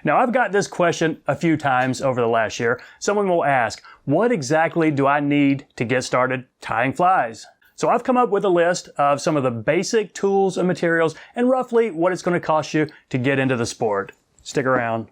Now, I've got this question a few times over the last year. Someone will ask, what exactly do I need to get started tying flies? So I've come up with a list of some of the basic tools and materials and roughly what it's going to cost you to get into the sport. Stick around.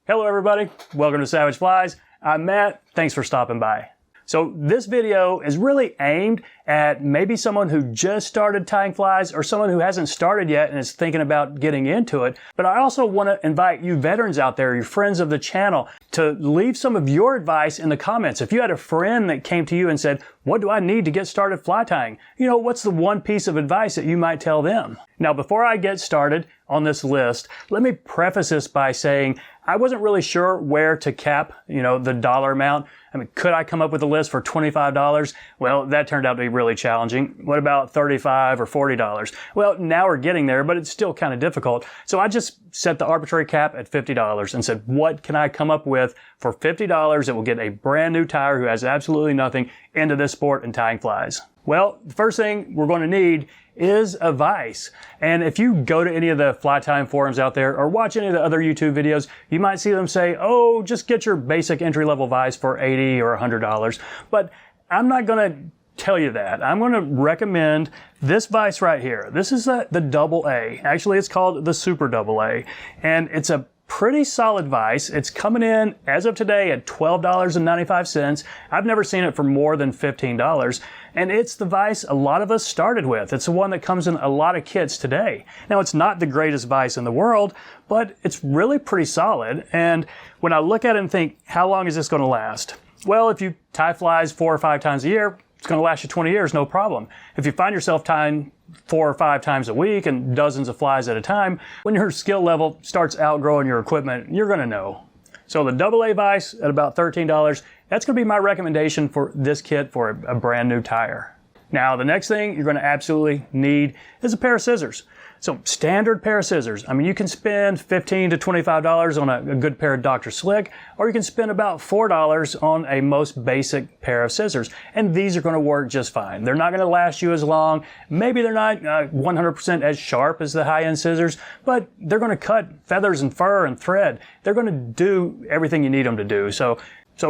Hello everybody, welcome to Savage Flies. I'm Matt, thanks for stopping by. So this video is really aimed at maybe someone who just started tying flies or someone who hasn't started yet and is thinking about getting into it. But I also want to invite you veterans out there, your friends of the channel, to leave some of your advice in the comments. If you had a friend that came to you and said, what do I need to get started fly tying? You know, what's the one piece of advice that you might tell them? Now, before I get started on this list, let me preface this by saying I wasn't really sure where to cap, the dollar amount. I mean, could I come up with a list for $25? Well, that turned out to be really challenging. What about $35 or $40? Well, now we're getting there, but it's still kind of difficult. So I just set the arbitrary cap at $50 and said, what can I come up with for $50 that will get a brand new tyer who has absolutely nothing into this sport and tying flies? Well, the first thing we're going to need is a vise. And if you go to any of the fly tying forums out there or watch any of the other YouTube videos, you might see them say, oh, just get your basic entry-level vise for $80 or $100. But I'm not going to tell you that. I'm going to recommend this vise right here. This is the double A. Actually, it's called the Super Double A. And it's a pretty solid vise. It's coming in, as of today, at $12.95. I've never seen it for more than $15. And it's the vise a lot of us started with. It's the one that comes in a lot of kits today. Now, it's not the greatest vise in the world, but it's really pretty solid. And when I look at it and think, how long is this going to last? Well, if you tie flies 4 or 5 times a year, it's going to last you 20 years, no problem. If you find yourself tying 4 or 5 times a week and dozens of flies at a time, when your skill level starts outgrowing your equipment, you're going to know. So the double A vise at about $13, that's going to be my recommendation for this kit for a brand new tyer. Now, the next thing you're going to absolutely need is a pair of scissors. So standard pair of scissors. I mean, you can spend $15 to $25 on a good pair of Dr. Slick, or you can spend about $4 on a most basic pair of scissors. And these are going to work just fine. They're not going to last you as long. Maybe they're not 100% as sharp as the high-end scissors, but they're going to cut feathers and fur and thread. They're going to do everything you need them to do. So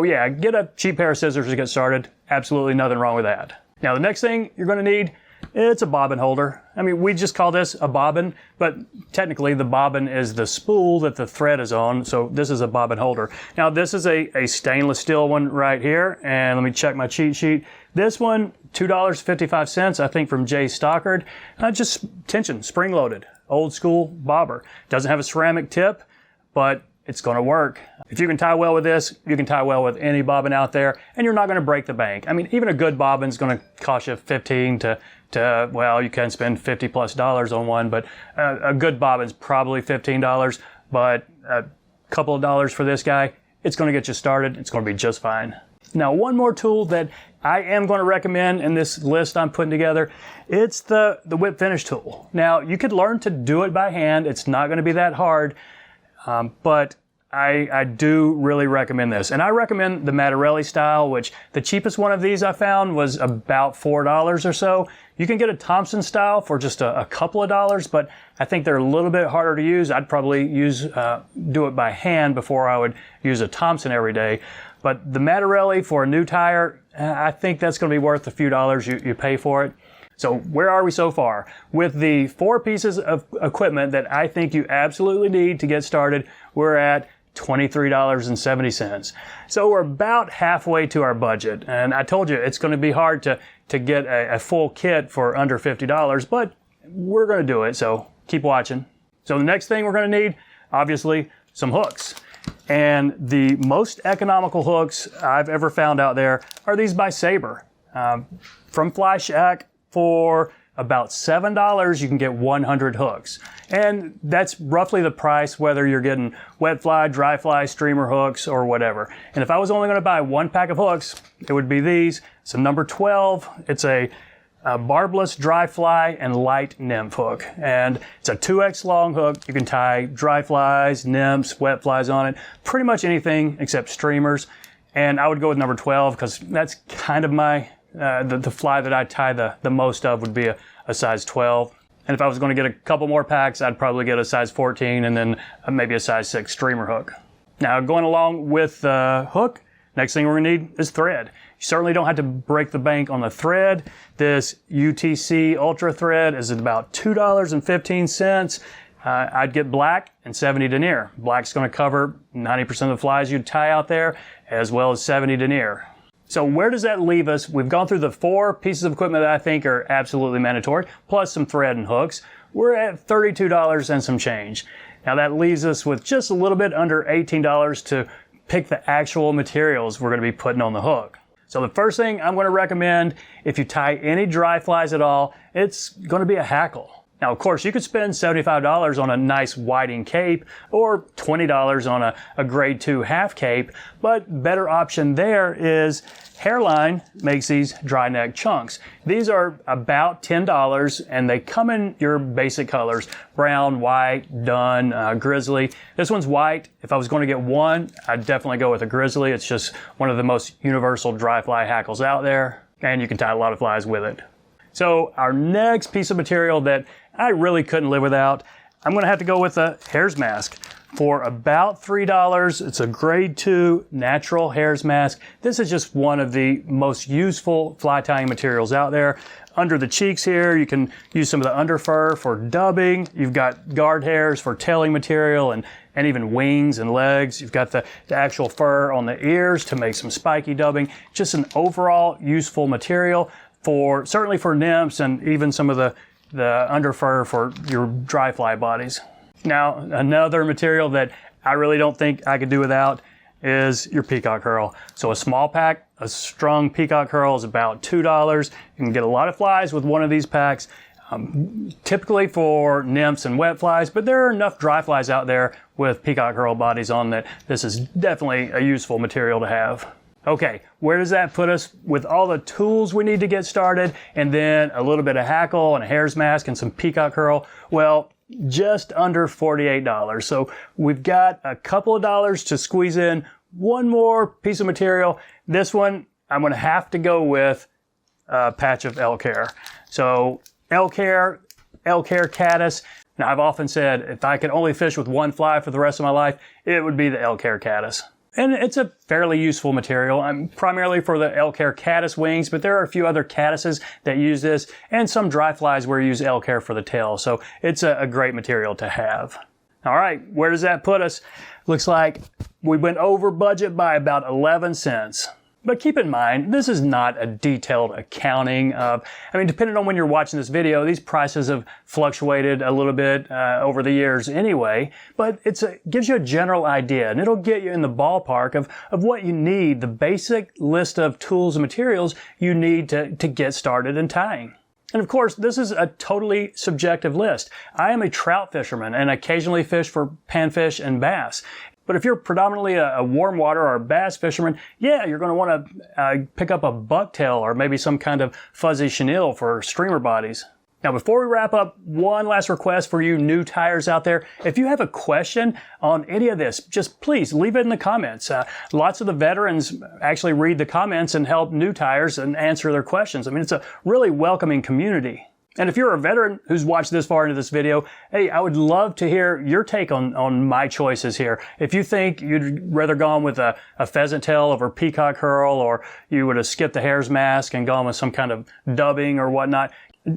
yeah, get a cheap pair of scissors to get started. Absolutely nothing wrong with that. Now, the next thing you're going to need, it's a bobbin holder. I mean, we just call this a bobbin, but technically the bobbin is the spool that the thread is on, so this is a bobbin holder. Now, this is a stainless steel one right here, and let me check my cheat sheet. This one, $2.55, I think, from Stockard. Just tension, spring-loaded, old school bobber. Doesn't have a ceramic tip, but it's going to work. If you can tie well with this, you can tie well with any bobbin out there, and you're not going to break the bank. I mean, even a good bobbin is going to cost you $15 to well, you can spend $50+ on one, but a good bobbin is probably $15, but a couple of dollars for this guy, it's going to get you started. It's going to be just fine. Now, one more tool that I am going to recommend in this list I'm putting together, it's the whip finish tool. Now, you could learn to do it by hand. It's not going to be that hard. But I do really recommend this. And I recommend the Mattarelli style, which the cheapest one of these I found was about $4 or so. You can get a Thompson style for just a couple of dollars, but I think they're a little bit harder to use. I'd probably do it by hand before I would use a Thompson every day. But the Mattarelli for a new tyer, I think that's going to be worth a few dollars you pay for it. So where are we so far? With the 4 pieces of equipment that I think you absolutely need to get started, we're at $23.70. So we're about halfway to our budget. And I told you it's going to be hard to get a full kit for under $50, but we're going to do it. So keep watching. So the next thing we're going to need, obviously, some hooks. And the most economical hooks I've ever found out there are these by Sabre. From Fly Shack, for about $7, you can get 100 hooks. And that's roughly the price whether you're getting wet fly, dry fly, streamer hooks, or whatever. And if I was only going to buy 1 pack of hooks, it would be these. So number 12, it's a barbless dry fly and light nymph hook. And it's a 2X long hook. You can tie dry flies, nymphs, wet flies on it. Pretty much anything except streamers. And I would go with number 12 because that's kind of my the fly that I tie the most of would be a size 12. And if I was going to get a couple more packs, I'd probably get a size 14 and then maybe a size 6 streamer hook. Now, going along with the hook, next thing we're going to need is thread. You certainly don't have to break the bank on the thread. This UTC Ultra thread is about $2.15. I'd get black and 70 denier. Black's going to cover 90% of the flies you'd tie out there, as well as 70 denier. So where does that leave us? We've gone through the 4 pieces of equipment that I think are absolutely mandatory, plus some thread and hooks. We're at $32 and some change. Now that leaves us with just a little bit under $18 to pick the actual materials we're going to be putting on the hook. So the first thing I'm going to recommend, if you tie any dry flies at all, it's going to be a hackle. Now, of course, you could spend $75 on a nice whiting cape or $20 on a grade 2 half cape, but better option there is Hairline makes these dry neck chunks. These are about $10 and they come in your basic colors: brown, white, dun, grizzly. This one's white. If I was going to get one, I'd definitely go with a grizzly. It's just one of the most universal dry fly hackles out there, and you can tie a lot of flies with it. So our next piece of material that I really couldn't live without, I'm going to have to go with a hare's mask. For about $3, it's a grade 2 natural hare's mask. This is just one of the most useful fly tying materials out there. Under the cheeks here, you can use some of the under fur for dubbing. You've got guard hairs for tailing material and even wings and legs. You've got the actual fur on the ears to make some spiky dubbing. Just an overall useful material for certainly for nymphs and even some of the under fur for your dry fly bodies. Now, another material that I really don't think I could do without is your peacock herl. So a small pack, a strung peacock herl is about $2. You can get a lot of flies with one of these packs, typically for nymphs and wet flies, but there are enough dry flies out there with peacock herl bodies on that this is definitely a useful material to have. Okay, where does that put us with all the tools we need to get started and then a little bit of hackle and a hare's mask and some peacock herl? Well, just under $48. So we've got a couple of dollars to squeeze in one more piece of material. This one, I'm going to have to go with a patch of elk hair. So elk hair caddis. Now, I've often said if I could only fish with one fly for the rest of my life, it would be the elk hair caddis. And it's a fairly useful material. I'm primarily for the elk hair caddis wings, but there are a few other caddises that use this, and some dry flies where you use elk hair for the tail. So it's a great material to have. All right, where does that put us? Looks like we went over budget by about 11 cents. But keep in mind, this is not a detailed accounting of, depending on when you're watching this video, these prices have fluctuated a little bit over the years anyway, but it gives you a general idea, and it'll get you in the ballpark of what you need, the basic list of tools and materials you need to get started in tying. And of course, this is a totally subjective list. I am a trout fisherman and occasionally fish for panfish and bass. But if you're predominantly a warm water or a bass fisherman, yeah, you're going to want to pick up a bucktail or maybe some kind of fuzzy chenille for streamer bodies. Now, before we wrap up, one last request for you new tyers out there. If you have a question on any of this, just please leave it in the comments. Lots of the veterans actually read the comments and help new tyers and answer their questions. It's a really welcoming community. And if you're a veteran who's watched this far into this video, hey, I would love to hear your take on my choices here. If you think you'd rather gone with a pheasant tail over peacock herl, or you would have skipped the hare's mask and gone with some kind of dubbing or whatnot,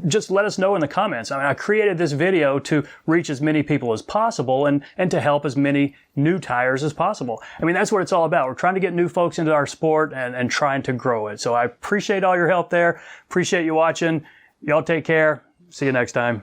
just let us know in the comments. I created this video to reach as many people as possible and to help as many new tyers as possible. That's what it's all about. We're trying to get new folks into our sport and trying to grow it. So I appreciate all your help there. Appreciate you watching. Y'all take care. See you next time.